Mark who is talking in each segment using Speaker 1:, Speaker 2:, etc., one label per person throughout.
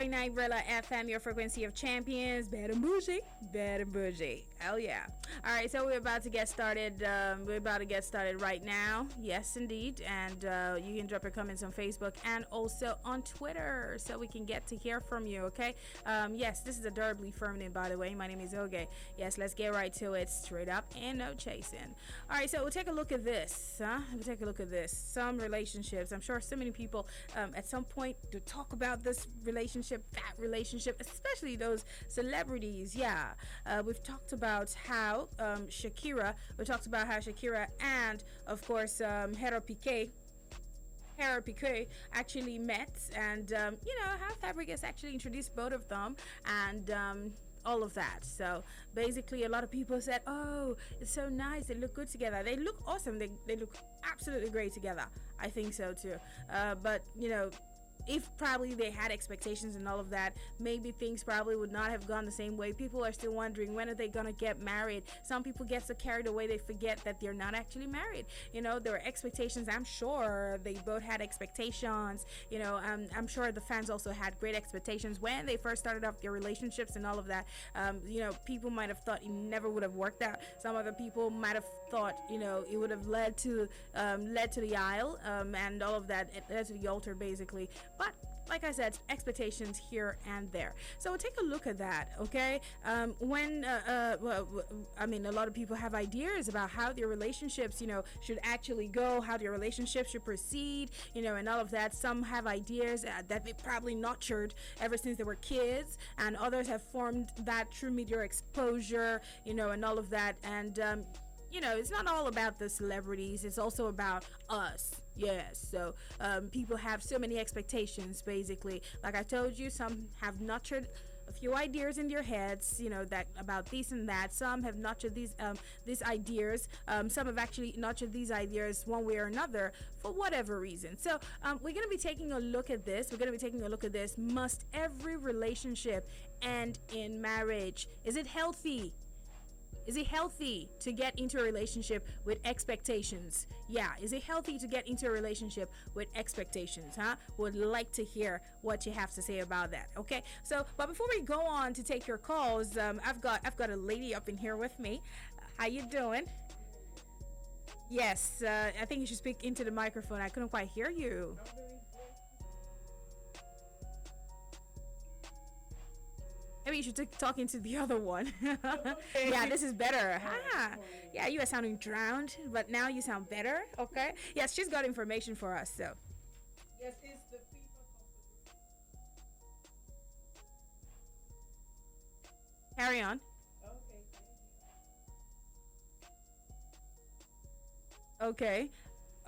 Speaker 1: 101.9 Rilla FM, your frequency of champions. Bad and bougie, bad and bougie. Hell yeah. All right, so we're about to get started. We're about to get started right now. Yes, indeed. And you can drop your comments on Facebook and also on Twitter so we can get to hear from you, okay? Yes, this is Adorably Feminine, by the way. My name is Oge. Yes, let's get right to it. Straight up and no chasing. All right, so we'll take a look at this. We'll take a look at this. Some relationships. I'm sure so many people at some point to talk about this relationship, that relationship, especially those celebrities. Yeah, we've talked about how Shakira and of course Hera Piqué actually met, and how Fabregas actually introduced both of them, and all of that. So basically a lot of people said, oh, it's so nice, they look good together, they look awesome, they look absolutely great together. I think so too, but if probably they had expectations and all of that, maybe things probably would not have gone the same way. People are still wondering, when are they gonna get married? Some people get so carried away they forget that they're not actually married. There were expectations. I'm sure they both had expectations. I'm sure the fans also had great expectations when they first started off their relationships and all of that. People might have thought it never would have worked out. Some other people might have thought it would have led to the aisle, and all of that. It led to the altar, basically. But like I said, expectations here and there. So we'll take a look at that, okay? A lot of people have ideas about how their relationships, should actually go, how their relationships should proceed, and all of that. Some have ideas that they probably nurtured ever since they were kids, and others have formed that through media exposure, and all of that. And it's not all about the celebrities, it's also about us. Yes, so people have so many expectations, basically. Like I told you, some have nurtured a few ideas in their heads, that about this and that. Some have nurtured these ideas. Some have actually nurtured these ideas one way or another for whatever reason. So we're going to be taking a look at this. Must every relationship end in marriage? Is it healthy? Is it healthy to get into a relationship with expectations? Yeah, is it healthy to get into a relationship with expectations, huh? Would like to hear what you have to say about that, okay? So, but before we go on to take your calls, I've got a lady up in here with me. How you doing? Yes, I think you should speak into the microphone. I couldn't quite hear you. Maybe you should talk into the other one. Yeah, this is better. Yeah, you are sounding drowned, but now you sound better. Okay. Yes, she's got information for us. So.
Speaker 2: Yes, it's the FIFA.
Speaker 1: Carry on. Okay.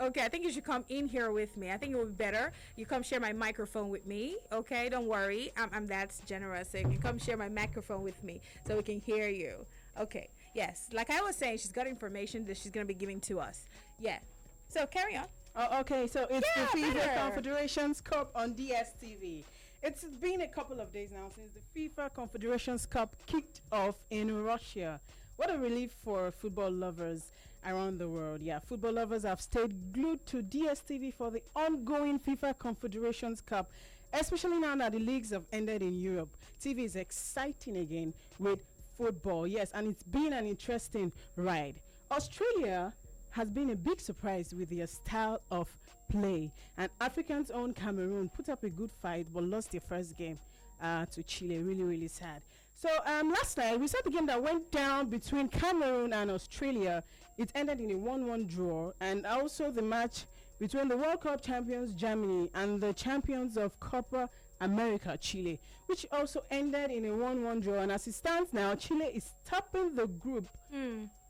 Speaker 1: Okay, I think you should come in here with me. I think it would be better. You come share my microphone with me. Okay, don't worry. I'm that generous. So you come share my microphone with me so we can hear you. Okay, yes. Like I was saying, she's got information that she's going to be giving to us. Yeah. So carry on.
Speaker 2: Oh, okay, so it's the FIFA Confederations Cup on DSTV. It's been a couple of days now since the FIFA Confederations Cup kicked off in Russia. What a relief for football lovers around the world. Yeah, football lovers have stayed glued to DSTV for the ongoing FIFA Confederations Cup, especially now that the leagues have ended in Europe. TV is exciting again with football. Yes, and it's been an interesting ride. Australia has been a big surprise with their style of play, and Africans' own Cameroon put up a good fight but lost their first game to Chile. Really, really sad. So last night we saw the game that went down between Cameroon and Australia. It ended in a 1-1 draw, and also the match between the World Cup champions Germany and the champions of Copa America Chile, which also ended in a 1-1 draw. And as it stands now, Chile is topping the group,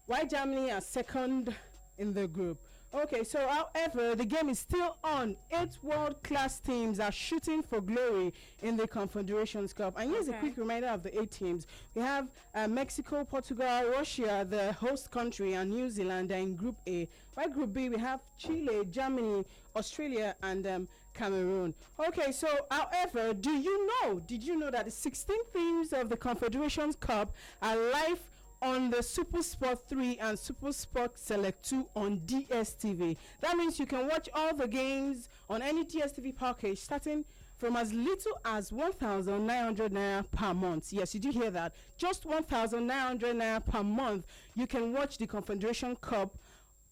Speaker 2: while Germany are second in the group. Okay, so however, the game is still on. 8 world-class teams are shooting for glory in the Confederations Cup. And here's a quick reminder of the 8 teams. We have Mexico, Portugal, Russia, the host country, and New Zealand are in Group A. While Group B, we have Chile, Germany, Australia, and Cameroon. Okay, so however, did you know that the 16 teams of the Confederations Cup are live on the Super Sport 3 and Super Sport Select 2 on DSTV. That means you can watch all the games on any DSTV package starting from as little as 1,900 naira per month. Yes, you do hear that. Just 1,900 naira per month. You can watch the Confederation Cup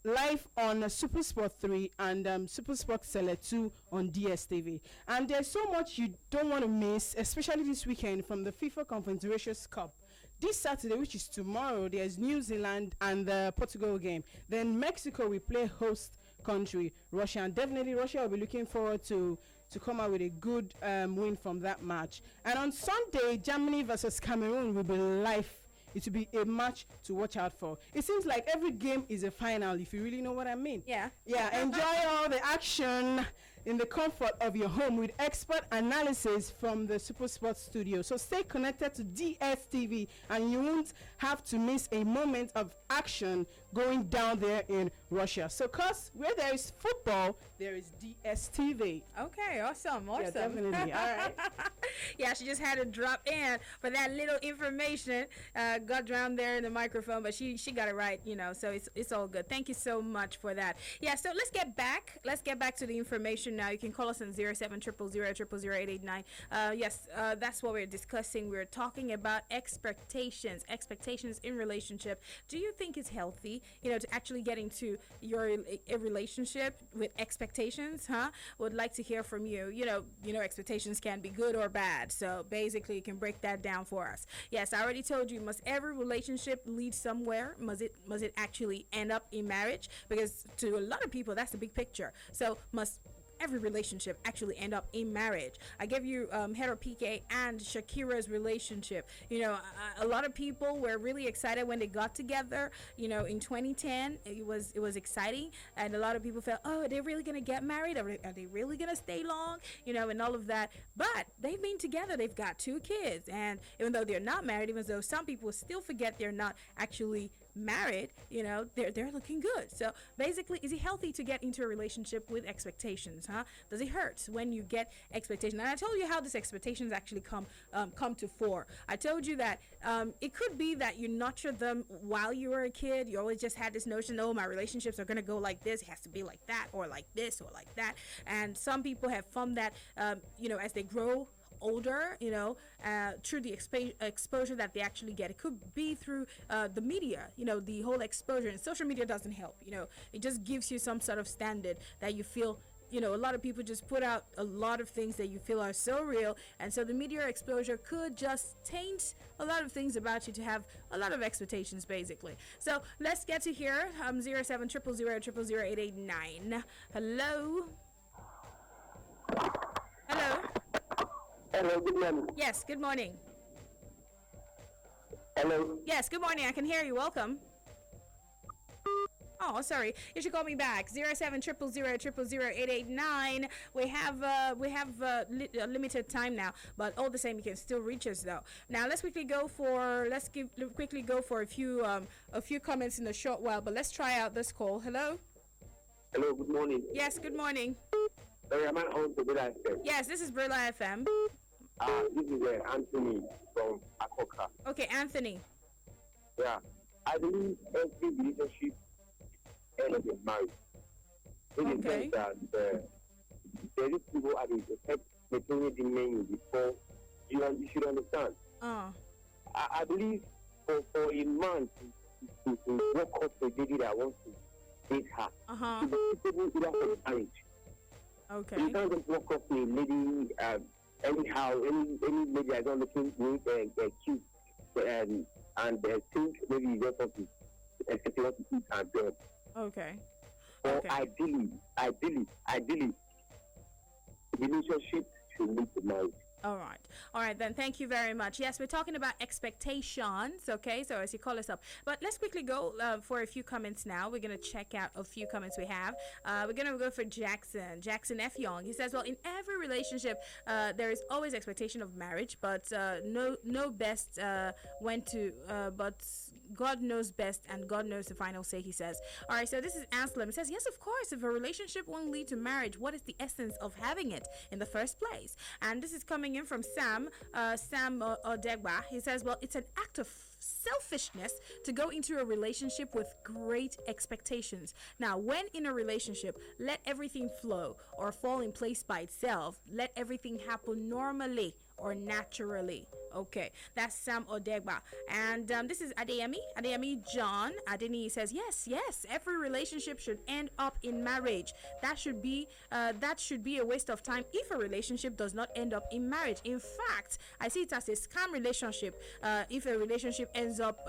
Speaker 2: live on Super Sport 3 and Super Sport Select 2 on DSTV. And there's so much you don't want to miss, especially this weekend from the FIFA Confederations Cup. This Saturday, which is tomorrow, there's New Zealand and the Portugal game. Then Mexico will play host country, Russia. And definitely Russia will be looking forward to come out with a good win from that match. And on Sunday, Germany versus Cameroon will be live. It will be a match to watch out for. It seems like every game is a final, if you really know what I mean.
Speaker 1: Yeah.
Speaker 2: Yeah, enjoy all the action in the comfort of your home with expert analysis from the Super Sports studio. So stay connected to DSTV and you won't have to miss a moment of action going down there in Russia. So cause where there is football, there is DSTV.
Speaker 1: Okay, awesome.
Speaker 2: Yeah, definitely. All right.
Speaker 1: Yeah, she just had to drop in for that little information. Got drowned there in the microphone, but she got it right, so it's all good. Thank you so much for that. Yeah, so let's get back to the information now. You can call us on 0700000889. Yes, that's what we're discussing. We're talking about expectations in relationship. Do you think it's healthy, to actually get into a relationship with expectations, huh? Would like to hear from you. Expectations can be good or bad. So basically, you can break that down for us. Yes, I already told you, must every relationship lead somewhere? Must it actually end up in marriage? Because to a lot of people, that's the big picture. So must every relationship actually end up in marriage? I gave you Hero PK and Shakira's relationship. A lot of people were really excited when they got together. In 2010, it was exciting, and a lot of people felt, oh, are they really gonna get married? Are they really gonna stay long? And all of that. But they've been together. They've got 2 kids, and even though they're not married, even though some people still forget they're not actually married, they're looking good. So basically, is it healthy to get into a relationship with expectations, huh? Does it hurt when you get expectations? And I told you how these expectations actually come to fore. I told you that it could be that you nurtured them while you were a kid. You always just had this notion, oh, my relationships are going to go like this, it has to be like that, or like this, or like that. And some people have found that as they grow older, through the exposure that they actually get. It could be through the media, the whole exposure. And social media doesn't help. It just gives you some sort of standard that you feel. A lot of people just put out a lot of things that you feel are so real, and so the media exposure could just taint a lot of things about you to have a lot of expectations, basically. So let's get to here. 0700000889. Hello.
Speaker 3: Hello, good morning.
Speaker 1: Yes, good morning.
Speaker 3: Hello.
Speaker 1: Yes, good morning. I can hear you. Welcome. Oh, sorry. You should call me back. 0700000889. We have limited time now, but all the same, you can still reach us though. Now let's quickly go for a few comments in a short while. But let's try out this call. Hello.
Speaker 3: Hello. Good morning.
Speaker 1: Yes. Good morning.
Speaker 3: Sorry, am I on to Brilla FM?
Speaker 1: Yes, this is Brilla FM.
Speaker 3: This is Anthony from Akoka.
Speaker 1: Okay, Anthony.
Speaker 3: Yeah, I believe every relationship ends in marriage. In the sense that there is people at the effect making the menu before you should understand. I believe for a man to walk up to a lady that wants to date her, to be suitable enough for marriage.
Speaker 1: Okay.
Speaker 3: You can't just walk up to a lady anyhow, any lady that's not looking neat and cute, and think maybe you just want to expect you want to eat and job.
Speaker 1: Okay.
Speaker 3: Or ideally, relationship should lead to marriage.
Speaker 1: All right then, thank you very much. Yes, we're talking about expectations, okay, so as you call us up, but let's quickly go for a few comments now. We're going to check out a few comments we have. We're going to go for Jackson F. Young. He says, well, in every relationship there is always expectation of marriage, but no best when to but God knows best, and God knows the final say, he says. All right, so this is Aslam. It says, yes, of course, if a relationship won't lead to marriage, what is the essence of having it in the first place? And this is coming in from Sam Odegba. He says, well, it's an act of selfishness to go into a relationship with great expectations. Now, when in a relationship, let everything flow or fall in place by itself. Let everything happen normally or naturally. Okay, that's Sam Odegba. And this is Adeyemi John. Adeni says, yes, every relationship should end up in marriage. That should be a waste of time if a relationship does not end up in marriage. In fact, I see it as a scam relationship if a relationship ends up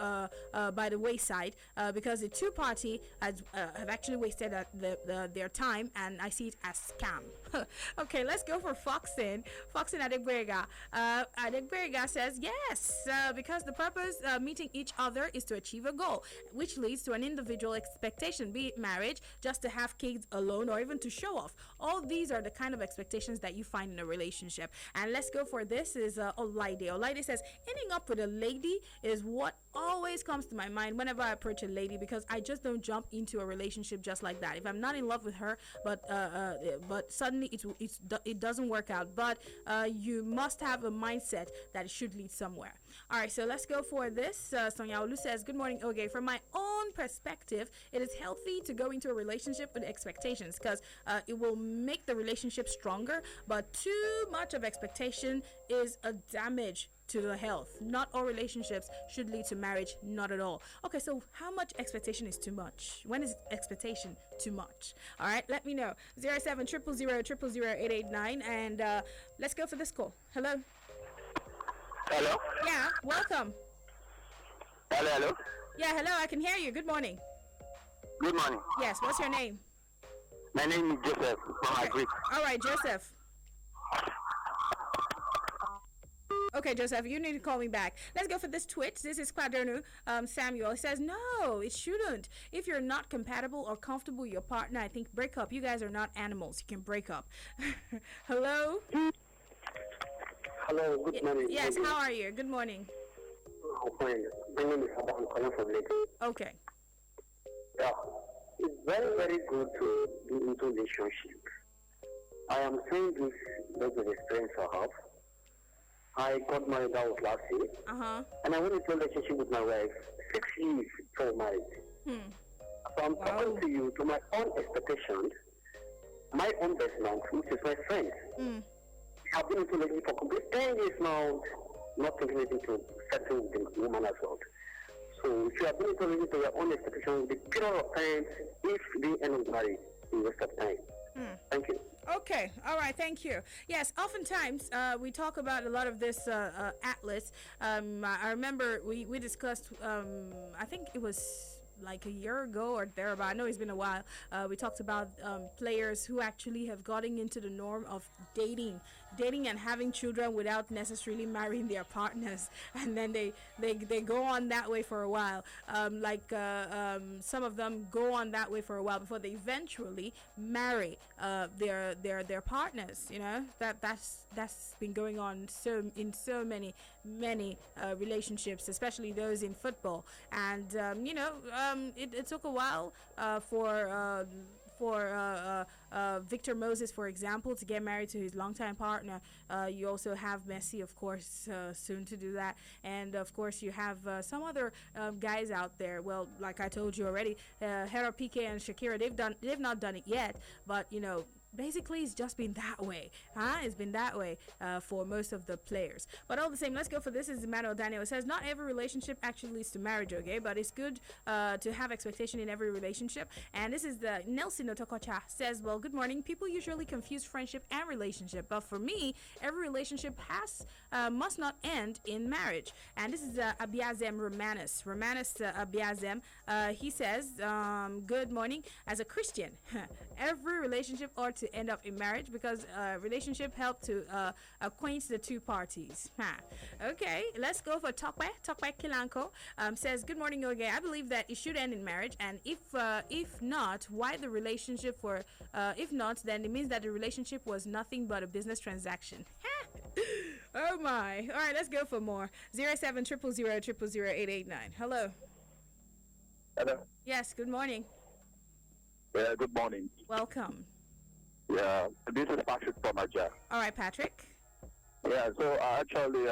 Speaker 1: by the wayside because the two party have actually wasted their time, and I see it as scam. Okay, let's go for Foxin Adegberga. Adegberga says, yes, because the purpose meeting each other is to achieve a goal, which leads to an individual expectation, be it marriage, just to have kids alone, or even to show off. All these are the kind of expectations that you find in a relationship. And let's go for this is Olaide. Olaide says, ending up with a lady is what always comes to my mind whenever I approach a lady, because I just don't jump into a relationship just like that. If I'm not in love with her, but suddenly it doesn't work out, but you must have a mindset that it should lead somewhere. All right, so let's go for this. Sonia Olu says, good morning, Oge. From my own perspective, it is healthy to go into a relationship with expectations, because it will make the relationship stronger, but too much of expectation is a damage to the health. Not all relationships should lead to marriage, not at all. Okay, so how much expectation is too much? When is expectation too much? All right, let me know. 0700000889, and let's go for this call. Hello.
Speaker 3: Hello?
Speaker 1: Yeah, welcome.
Speaker 3: Hello?
Speaker 1: Yeah, hello, I can hear you. Good morning.
Speaker 3: Good morning.
Speaker 1: Yes, what's your name?
Speaker 3: My name is Joseph from Agric.
Speaker 1: All right, Joseph. Okay, Joseph, you need to call me back. Let's go for this tweet. This is Kwadonu Samuel. He says, no, it shouldn't. If you're not compatible or comfortable with your partner, I think break up. You guys are not animals. You can break up. Hello?
Speaker 3: Hello, good morning.
Speaker 1: Yes, how are you? Good morning.
Speaker 3: I'm fine. My name is Abba. I'm calling from Lagos.
Speaker 1: Okay.
Speaker 3: Yeah. It's very, very good to be into relationship. I am saying this based on the experience I have. I got married out last year. And I went into a relationship with my wife 6 years before marriage. So I'm talking to you to my own expectations, my own best man, which is my friend. I've been into a relationship for complete 10 years now, not thinking anything to settle with the woman as well. So if you have been into a relationship to your own expectations, the period of time, if they end up married, in waste of time. Thank you.
Speaker 1: Okay. All right. Thank you. Yes. Oftentimes, we talk about a lot of this atlas. I remember we discussed. I think it was like a year ago or thereabout. I know it's been a while. We talked about players who actually have gotten into the norm of dating and having children without necessarily marrying their partners, and then they go on that way for a while. Some of them go on that way for a while before they eventually marry their partners. You know, that's been going on in so many relationships, especially those in football. And it took a while for Victor Moses, for example, to get married to his longtime partner. You also have Messi, of course, soon to do that. And, of course, you have some other guys out there. Well, like I told you already, Hera Piqué and Shakira, they've not done it yet. But, basically it's just been that way. It's been that way for most of the players. But all the same, let's go for this. Is Emmanuel Daniel. It says, not every relationship actually leads to marriage, okay? But it's good to have expectation in every relationship. And this is the Nelson Otokocha says, well, good morning. People usually confuse friendship and relationship, but for me, every relationship must not end in marriage. And this is Abiazem Romanus Abiazem. He says, good morning. As a Christian, every relationship ought to end up in marriage, because relationship help to acquaint the two parties. Okay, let's go for Tokwe Kilanko. Says, good morning, Oge. I believe that it should end in marriage, and if not, why the relationship if not, then it means that the relationship was nothing but a business transaction. Oh my. All right, let's go for more. 070000889. Hello.
Speaker 3: Hello.
Speaker 1: Yes, good morning.
Speaker 3: Yeah, good morning.
Speaker 1: Welcome.
Speaker 3: Yeah, this is Patrick from Aja.
Speaker 1: All right, Patrick.
Speaker 3: Yeah, so actually,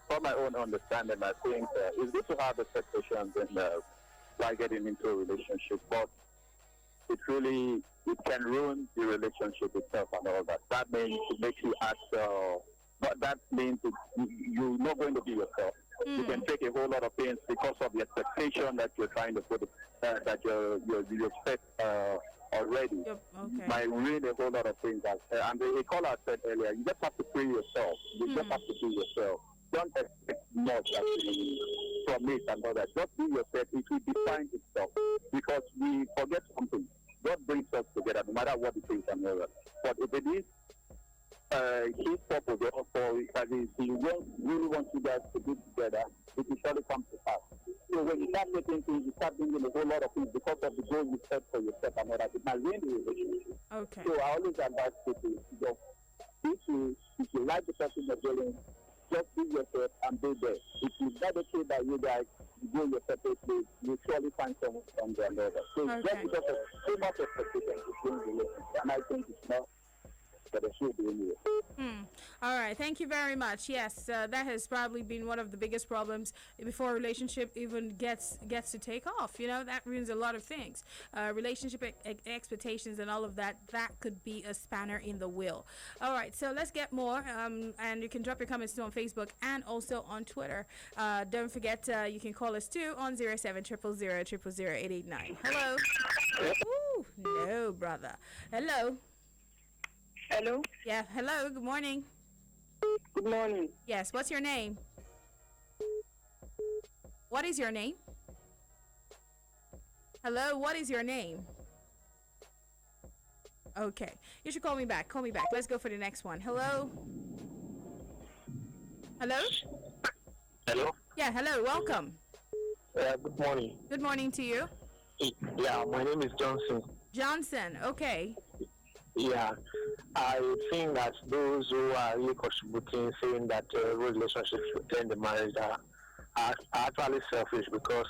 Speaker 3: from my own understanding, I think it's good to have expectations and like getting into a relationship, but it can ruin the relationship itself and all that. That means it makes you act, but that means you're not going to be yourself. You can take a whole lot of things because of the expectation that you're trying to put, that you expect already.
Speaker 1: Yep, okay.
Speaker 3: Might ruin a whole lot of things. And the caller said earlier, you just have to free yourself. You just have to be yourself. Don't expect much actually from it and all that. Just be yourself. It will define itself. Because we forget something. God brings us together no matter what it is and all that. But if it is his purpose also, that is, he really wants you guys to be together, it will surely come to pass. So when you start making things, you start doing a whole lot of things because of the goal you set for yourself and all that. It might ruin the relationship.
Speaker 1: Okay.
Speaker 3: So I always advise people to just, if you like the person you're dealing, just be yourself and be there. If you never say that you guys go your separate ways, you surely find someone from there and all that. So just because of so much expectation between relationships, and I think it's not that it should be anyway.
Speaker 1: All right, thank you very much. Yes, that has probably been one of the biggest problems before a relationship even gets to take off. You know, that ruins a lot of things. Relationship expectations and all of that, that could be a spanner in the wheel. All right, so let's get more. And you can drop your comments too on Facebook and also on Twitter. Don't forget, you can call us too on 0700000889. Hello. Ooh, no, brother. Hello.
Speaker 4: Hello.
Speaker 1: Yeah, hello. Good morning.
Speaker 4: Good morning.
Speaker 1: Yes, what's your name? What is your name? Hello, what is your name? Okay, you should call me back. Call me back. Let's go for the next one. Hello? Hello?
Speaker 3: Hello?
Speaker 1: Yeah, hello. Welcome.
Speaker 3: Good morning.
Speaker 1: Good morning to you.
Speaker 3: Yeah, my name is Johnson.
Speaker 1: Johnson, okay.
Speaker 3: Yeah, I think that those who are really contributing, saying that relationships should end the marriage are actually selfish, because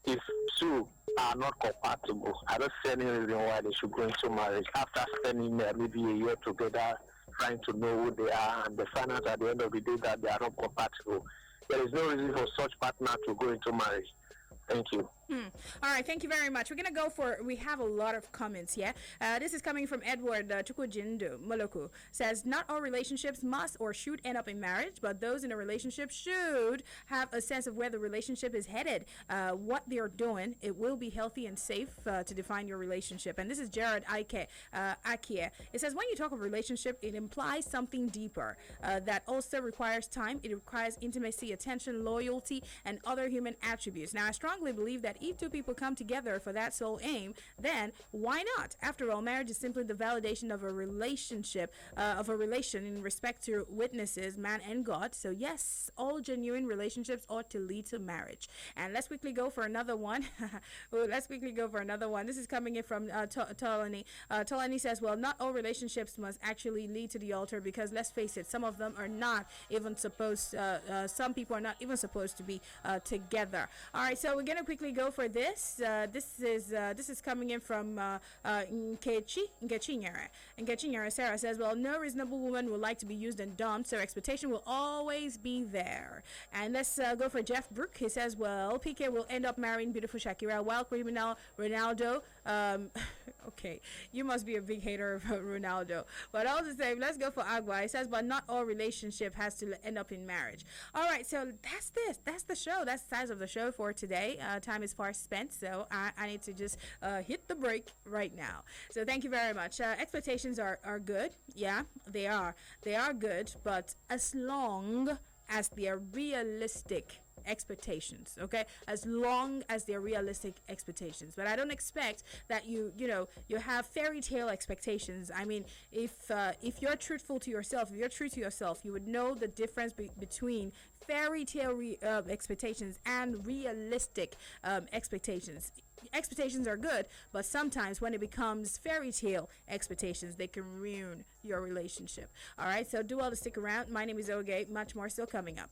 Speaker 3: if two are not compatible, I don't see any reason why they should go into marriage after spending maybe a year together trying to know who they are, and they find out at the end of the day that they are not compatible. There is no reason for such partner to go into marriage. Thank you.
Speaker 1: All right, thank you very much. We're going to go for, we have a lot of comments here. This is coming from Edward Chukwujindu Moloku. Says, not all relationships must or should end up in marriage, but those in a relationship should have a sense of where the relationship is headed, what they're doing. It will be healthy and safe to define your relationship. And this is Jared Akie. It says, when you talk of relationship, it implies something deeper that also requires time. It requires intimacy, attention, loyalty, and other human attributes. Now, I strongly believe that if two people come together for that sole aim, then why not? After all, marriage is simply the validation of a relationship, of a relation in respect to witnesses, man and God. So yes, all genuine relationships ought to lead to marriage. And let's quickly go for another one. This is coming in from Tolani. Tolani says, well, not all relationships must actually lead to the altar, because let's face it, some of them are not even supposed, some people are not even supposed to be together. All right, so we're going to quickly go for this. This is coming in from Nkechinyere. Sarah says, well, no reasonable woman would like to be used and dumped, so expectation will always be there. And let's go for Jeff Brook. He says, well, PK will end up marrying beautiful Shakira while criminal Ronaldo. Okay, you must be a big hater of Ronaldo. But all the same, let's go for Agua. He says, but not all relationship has to end up in marriage. All right, so that's this. That's the show. That's the size of the show for today. Time is far spent, so I need to just hit the break right now. So thank you very much. Expectations are good. Yeah, they are. They are good, but as long as they are realistic expectations, okay, as long as they're realistic expectations. But I don't expect that you have fairy tale expectations. I mean, if you're truthful to yourself, if you're true to yourself, you would know the difference between fairy tale expectations and realistic expectations. Expectations are good, but sometimes when it becomes fairy tale expectations, they can ruin your relationship. All right, so do all to stick around. My name is Oge. Much more still coming up.